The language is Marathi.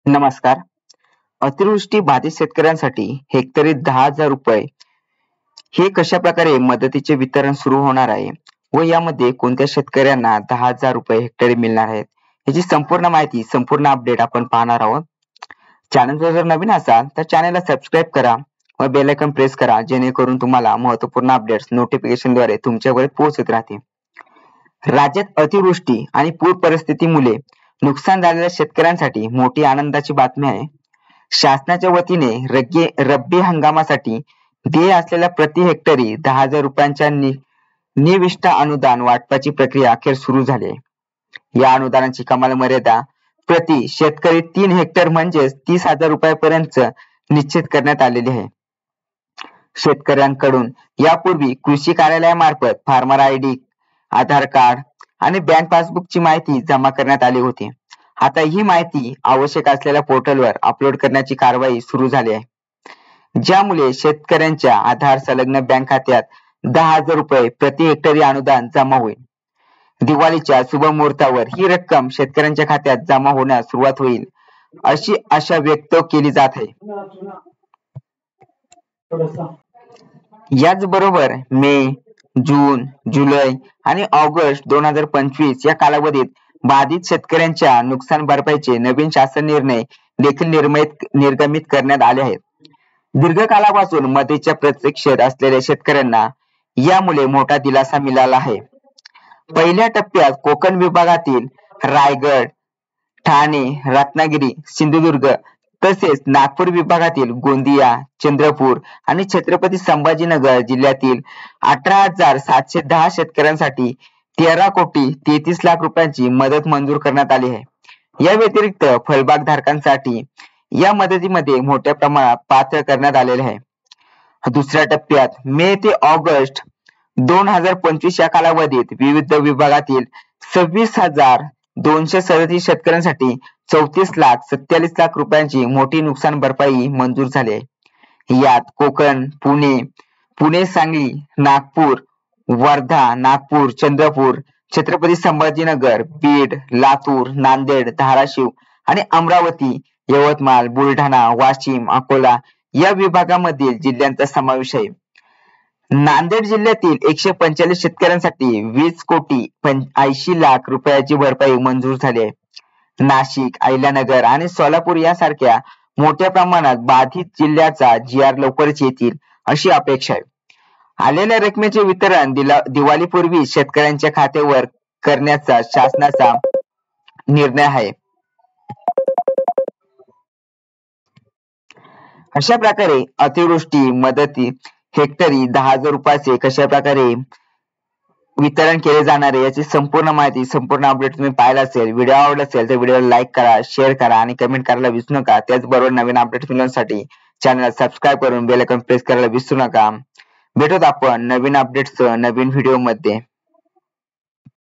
नमस्कार. अतिवृष्टी बाधित शेतकऱ्यांसाठी हेक्टरी 10,000 रुपये हे कशा प्रकारे मदतीचे वितरण सुरू होणार आहे व यामध्ये कोणत्या शेतकऱ्यांना 10,000 रुपये हेक्टरी मिळणार आहेत याची संपूर्ण माहिती संपूर्ण अपडेट आपण पाहणार आहोत. चॅनलवर जर नवीन असाल तर चॅनलला सबस्क्राईब करा व बेल आयकॉन प्रेस करा जेणेकरून तुम्हाला महत्त्वपूर्ण अपडेट्स नोटिफिकेशनद्वारे तुमच्याकडे पोहोचत राहतील. राज्यात अतिवृष्टी आणि पूर परिस्थितीमुळे नुकसान झालेल्या शेतकऱ्यांसाठी मोठी आनंदाची बातमी आहे. शासनाच्या वतीने रब्बी हंगामासाठी देय असलेल्या प्रति हेक्टरी 10,000 रुपयांच्या निविष्ठा अनुदान वाटपाची प्रक्रिया अखेर सुरू झाली आहे. या अनुदानाची कमाल मर्यादा प्रति शेतकरी 3 हेक्टर म्हणजेच 30,000 रुपयापर्यंत निश्चित करण्यात आलेली आहे. शेतकऱ्यांकडून यापूर्वी कृषी कार्यालयामार्फत फार्मर आयडी, आधार कार्ड आणि बँक पासबुकची माहिती जमा करण्यात आली होती. आता ही माहिती आवश्यक असलेल्या पोर्टलवर अपलोड करण्याची कारवाई सुरू झाली आहे, ज्यामुळे शेतकऱ्यांच्या आधार संलग्न बँक खात्यात 10,000 रुपये प्रति हेक्टरी अनुदान जमा होईल. दिवाळीच्या शुभ मुहूर्तावर ही रक्कम शेतकऱ्यांच्या खात्यात जमा होण्यास सुरुवात होईल अशी आशा व्यक्त केली जात आहे. याचबरोबर मे, जून, जुलै आणि ऑगस्ट 2025 या कालावधीत बाधित शेतकऱ्यांच्या नुकसान भरपाईचे नवीन शासन निर्णय देखील निर्गमित करण्यात आले आहेत. दीर्घकालापासून मदतीच्या प्रतीक्षेत असलेल्या शेतकऱ्यांना यामुळे मोठा दिलासा मिळाला आहे. पहिल्या टप्प्यात कोकण विभागातील रायगड, ठाणे, रत्नागिरी, सिंधुदुर्ग तसेच नागपूर विभागातील गोंदिया, चंद्रपूर आणि छत्रपती संभाजीनगर जिल्ह्यातील 18,710 शेतकऱ्यांसाठी 13,33,00,000 रुपयांची मदत मंजूर करण्यात आली आहे. या व्यतिरिक्त फळबाग धारकांसाठी या मदतीमध्ये मोठ्या प्रमाणात पात्र करण्यात आलेले आहे. दुसऱ्या टप्प्यात मे ते ऑगस्ट 2025 या कालावधीत विविध विभागातील 26,237 शेतकऱ्यांसाठी 34,47,00,000 रुपयांची मोठी नुकसान भरपाई मंजूर झाली आहे. यात कोकण, पुणे, सांगली, नागपूर, वर्धा, नागपूर, चंद्रपूर, छत्रपती संभाजीनगर, बीड, लातूर, नांदेड, धाराशिव आणि अमरावती, यवतमाळ, बुलढाणा, वाशिम, अकोला या विभागामधील जिल्ह्यांचा समावेश आहे. नांदेड जिल्ह्यातील 145 शेतकऱ्यांसाठी 20,80,00,000 रुपयाची भरपाई मंजूर झाली आहे. नाशिक, अहिल्यानगर आणि सोलापूर यासारख्या मोठ्या प्रमाणात बाधित जिल्ह्याचा GR लवकरच येतील अशी अपेक्षा आहे. आलेल्या रकमेचे वितरण दिवाळीपूर्वी शेतकऱ्यांच्या खात्यावर करण्याचा शासनाचा निर्णय आहे. अशा प्रकारे अतिवृष्टी मदती हेक्टरी 10,000 रुपयाचे कशा प्रकारे वितरण केले जाणार आहे याची संपूर्ण माहिती संपूर्ण अपडेट तुम्ही पाहिला असेल. व्हिडिओ आवडला असेल तर व्हिडिओला लाईक करा, शेअर करा आणि कमेंट करायला विसरू नका. त्याचबरोबर नवीन अपडेट मिळवण्यासाठी चॅनलला सबस्क्राईब करून बेल आयकॉन प्रेस करायला विसरू नका. भेटूत आपण नवीन अपडेट्ससह नवीन व्हिडिओ मध्ये.